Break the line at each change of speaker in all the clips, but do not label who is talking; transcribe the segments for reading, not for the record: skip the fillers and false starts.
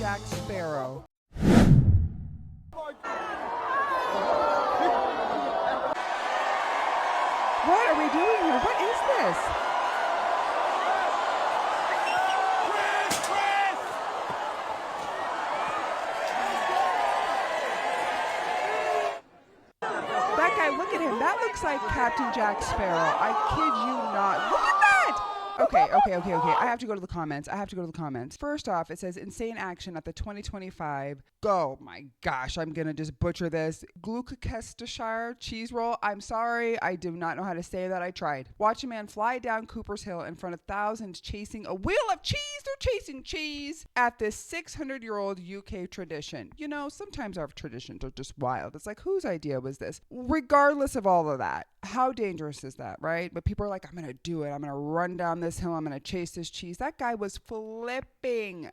Jack Sparrow. What are we doing here? What is this? That guy, look at him. That looks like Captain Jack Sparrow. I kid you not. Look at that! Okay. I have to go to the comments. First off, it says insane action at the 2025. Go. My gosh, I'm going to just butcher this. Gloucestershire cheese roll. I'm sorry. I do not know how to say that. I tried. Watch a man fly down Cooper's Hill in front of thousands chasing a wheel of cheese. They're chasing cheese at this 600-year-old UK tradition. You know, sometimes our traditions are just wild. It's like, whose idea was this? Regardless of all of that, how dangerous is that, right? But people are like, I'm going to do it. I'm going to run down this hill. I'm going to chase this cheese. That guy was flipping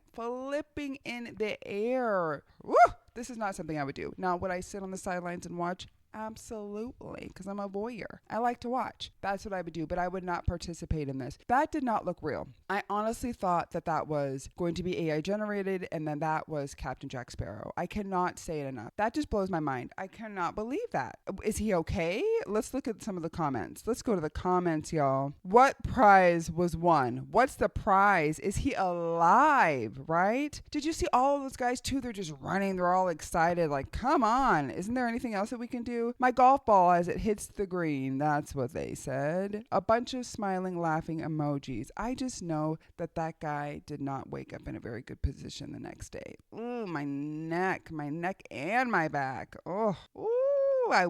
in the air. Woo! This is not something I would do. Now, would I sit on the sidelines and watch? Absolutely, because I'm a voyeur. I like to watch. That's what I would do, but I would not participate in this. That did not look real. I honestly thought that that was going to be AI generated, and then that was Captain Jack Sparrow. I cannot say it enough. That just blows my mind. I cannot believe that. Is he okay? Let's look at some of the comments. Let's go to the comments, y'all. What prize was won? What's the prize? Is he alive, right? Did you see all of those guys too? They're just running. They're all excited. Like, come on. Isn't there anything else that we can do? My golf ball as it hits the green. That's what they said. A bunch of smiling, laughing emojis. I just know that that guy did not wake up in a very good position the next day. Ooh, my neck and my back. Oh, ooh. You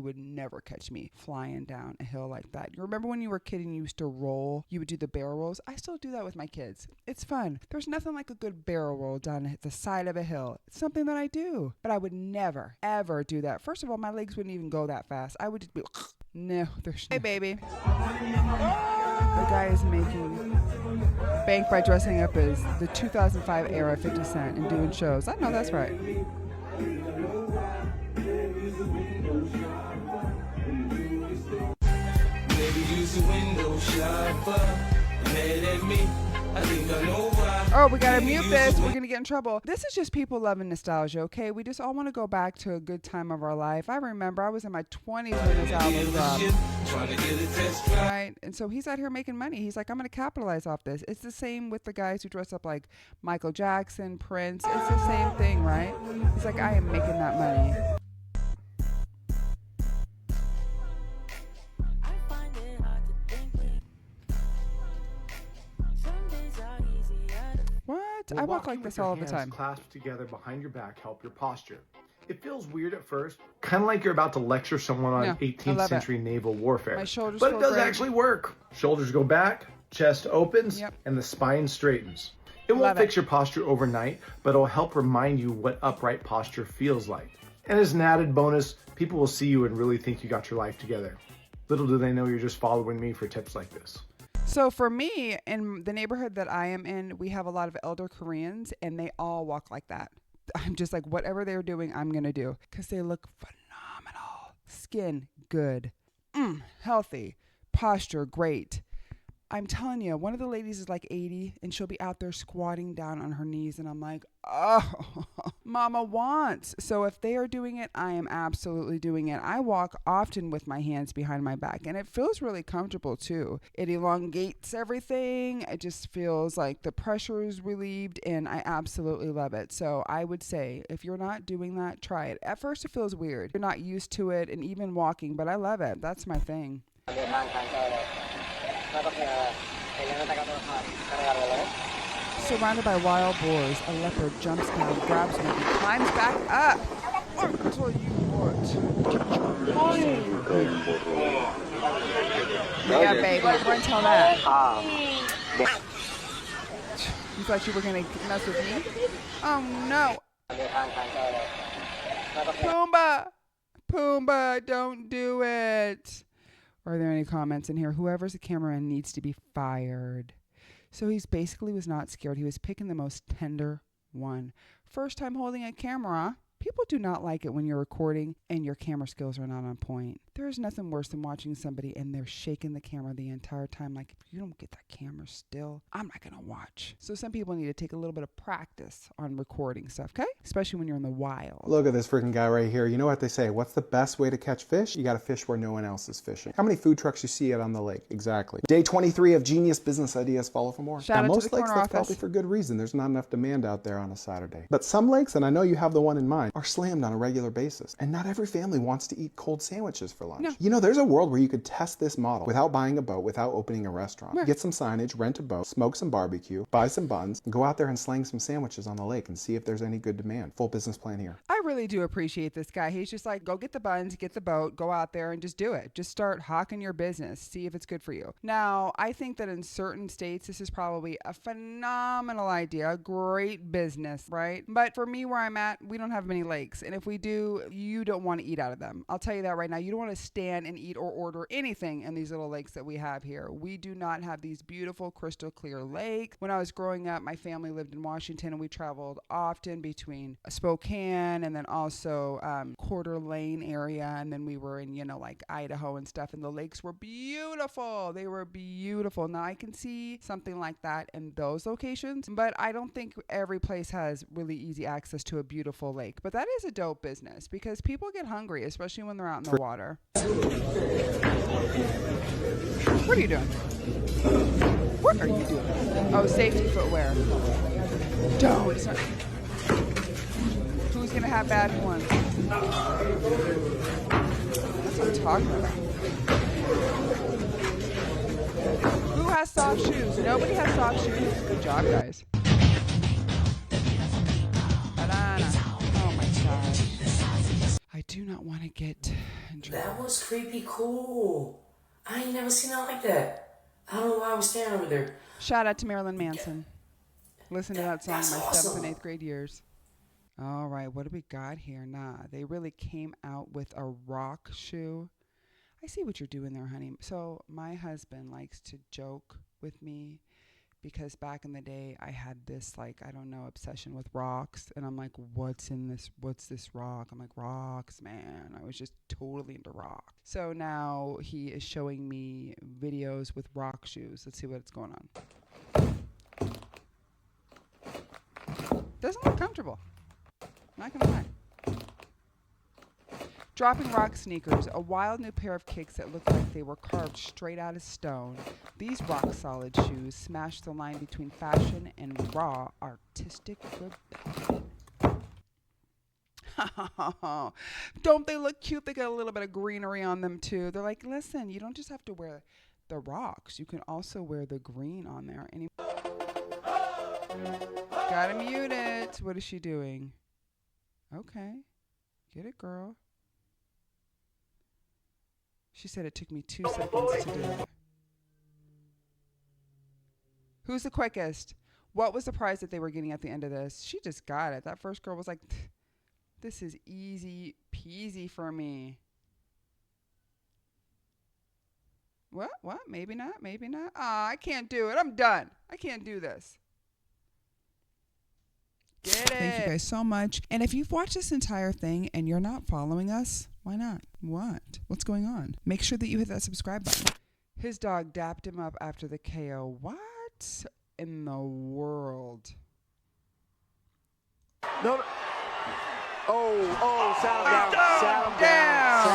would never catch me flying down a hill like that. You remember when you were a kid and you used to roll? You would do the barrel rolls. I still do that with my kids. It's fun. There's nothing like a good barrel roll down the side of a hill. It's something that I do, but I would never, ever do that. First of all, my legs wouldn't even go that fast. I would just be, no, there's no. Hey, baby. The guy is making bank by dressing up as the 2005 era 50 Cent and doing shows. I know that's right. Oh, we gotta mute this. We're gonna get in trouble. This is just people loving nostalgia, okay? We just all want to go back to a good time of our life. I remember I was in my 20s when this album dropped. Right? And so he's out here making money. He's like, I'm gonna capitalize off this. It's the same with the guys who dress up like Michael Jackson, Prince. It's the same thing, right? He's like, I am making that money. What? I walk like this all the time.
Clasped together behind your back help your posture. It feels weird at first, kind of like you're about to lecture someone on 18th century naval warfare.
My shoulders
but it does
great.
actually work. Shoulders go back, chest opens, and the spine straightens. It won't fix your posture overnight, but it'll help remind you what upright posture feels like. And as an added bonus, people will see you and really think you got your life together. Little do they know you're just following me for tips like this.
So for me, in the neighborhood that I am in, we have a lot of elder Koreans, and they all walk like that. I'm just like, whatever they're doing, I'm going to do, because they look phenomenal. Skin, good. Healthy. Posture, great. I'm telling you, one of the ladies is like 80, and she'll be out there squatting down on her knees, and I'm like, oh, mama wants. So if they are doing it, I am absolutely doing it. I walk often with my hands behind my back, and it feels really comfortable too. It elongates everything. It just feels like the pressure is relieved, and I absolutely love it. So I would say, if you're not doing that, try it. At first, it feels weird. You're not used to it, and even walking, but I love it. That's my thing. Surrounded by wild boars, a leopard jumps down, grabs me, and climbs back up. I'll tell you what. Yeah, baby, we're gonna tell that. You thought you were gonna mess with me? Oh no. Pumbaa, don't do it. Are there any comments in here? Whoever's the cameraman needs to be fired. So he's basically was not scared. He was picking the most tender one. First time holding a camera. People do not like it when you're recording and your camera skills are not on point. There is nothing worse than watching somebody and they're shaking the camera the entire time. Like, if you don't get that camera still, I'm not going to watch. So some people need to take a little bit of practice on recording stuff, okay? Especially when you're in the wild.
Look at this freaking guy right here. You know what they say? What's the best way to catch fish? You got to fish where no one else is fishing. How many food trucks you see out on the lake? Exactly. Day 23 of Genius Business Ideas. Follow for more.
Shout out to
most
the
lakes,
corner
that's probably for good reason. There's not enough demand out there on a Saturday. But some lakes, and I know you have the one in mind, are slammed on a regular basis. And not every family wants to eat cold sandwiches for lunch.
No.
You know, there's a world where you could test this model without buying a boat, without opening a restaurant.
Right.
Get some signage, rent a boat, smoke some barbecue, buy some buns, and go out there and slang some sandwiches on the lake and see if there's any good demand. Full business plan here.
I really do appreciate this guy. He's just like, go get the buns, get the boat, go out there and just do it. Just start hawking your business. See if it's good for you. Now, I think that in certain states, this is probably a phenomenal idea, a great business, right? But for me, where I'm at, we don't have many lakes. And if we do, you don't want to eat out of them. I'll tell you that right now. You don't want to stand and eat or order anything in these little lakes that we have here. We do not have these beautiful crystal clear lakes. When I was growing up, my family lived in Washington and we traveled often between Spokane and then also Coeur d'Alene area. And then we were in, like Idaho and stuff. And the lakes were beautiful. They were beautiful. Now I can see something like that in those locations, but I don't think every place has really easy access to a beautiful lake. But that is a dope business because people get hungry, especially when they're out in the water. What are you doing? What are you doing? Oh, safety footwear. Don't. It's not. Who's going to have bad ones? That's what I'm talking about. Who has soft shoes? Nobody has soft shoes. Good job, guys. Oh my gosh. I do not want to get in trouble.
That was creepy cool. I ain't never seen it like that. I don't know why I was standing over there.
Shout out to Marilyn Manson. Listen to that song in my
That's
7th and
awesome.
8th grade years. All right, what do we got here? Nah, they really came out with a rock shoe. I see what you're doing there, honey. So my husband likes to joke with me because back in the day I had this obsession with rocks, and I'm like, what's this rock? I'm like, rocks, man. I was just totally into rock. So now he is showing me videos with rock shoes. Let's see what's going on. Doesn't look comfortable. Not gonna lie. Dropping rock sneakers, a wild new pair of kicks that look like they were carved straight out of stone. These rock-solid shoes smash the line between fashion and raw artistic rebellion. Don't they look cute? They got a little bit of greenery on them, too. They're like, listen, you don't just have to wear the rocks. You can also wear the green on there. Gotta mute it. What is she doing? Okay. Get it, girl. She said it took me 2 seconds to do it. Who's the quickest? What was the prize that they were getting at the end of this? She just got it. That first girl was like, this is easy peasy for me. What? Maybe not. I can't do it. I'm done. I can't do this. Get it. Thank you guys so much. And if you've watched this entire thing and you're not following us, why not? What? What's going on? Make sure that you hit that subscribe button. His dog dapped him up after the KO. What in the world?
No. Oh, sound down.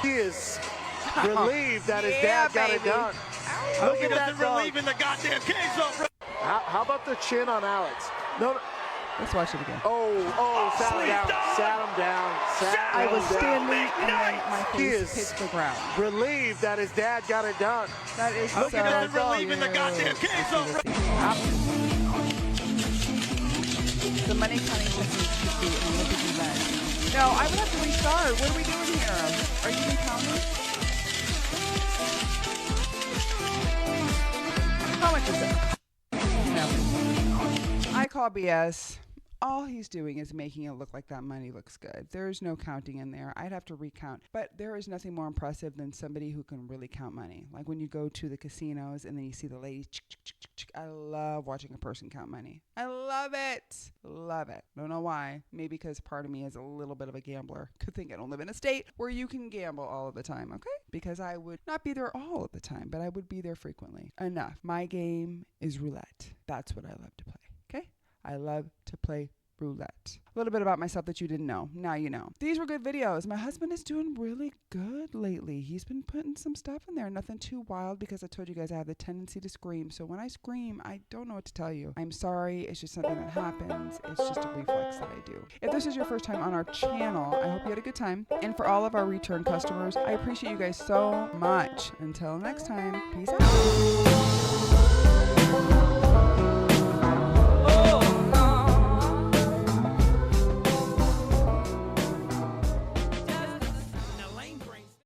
He is relieved that his dad got it done. Look at that dog.
Relieving the goddamn cage zone.
How about the chin on Alex? No.
Let's watch it again.
Sat him down.
I was standing and then my face hit the ground.
Relieved that his dad got it done.
That is
Look
so
at that
cute.
relieving the goddamn cage zone.
The money counting technique should be an Olympic event. No, I would have to restart. What are we doing here? Are you even counting? How much is it? No. I call BS. All he's doing is making it look like that money looks good. There's no counting in there. I'd have to recount. But there is nothing more impressive than somebody who can really count money. Like when you go to the casinos and then you see the ladies. I love watching a person count money. I love it. Love it. Don't know why. Maybe because part of me is a little bit of a gambler. Could think I don't live in a state where you can gamble all of the time, okay? Because I would not be there all of the time, but I would be there frequently. Enough. My game is roulette. That's what I love to play, okay? I love to play roulette. A little bit about myself that you didn't know. Now you know. These were good videos. My husband is doing really good lately. He's been putting some stuff in there. Nothing too wild because I told you guys I have the tendency to scream. So when I scream, I don't know what to tell you. I'm sorry. It's just something that happens. It's just a reflex that I do. If this is your first time on our channel, I hope you had a good time. And for all of our return customers, I appreciate you guys so much. Until next time, peace out.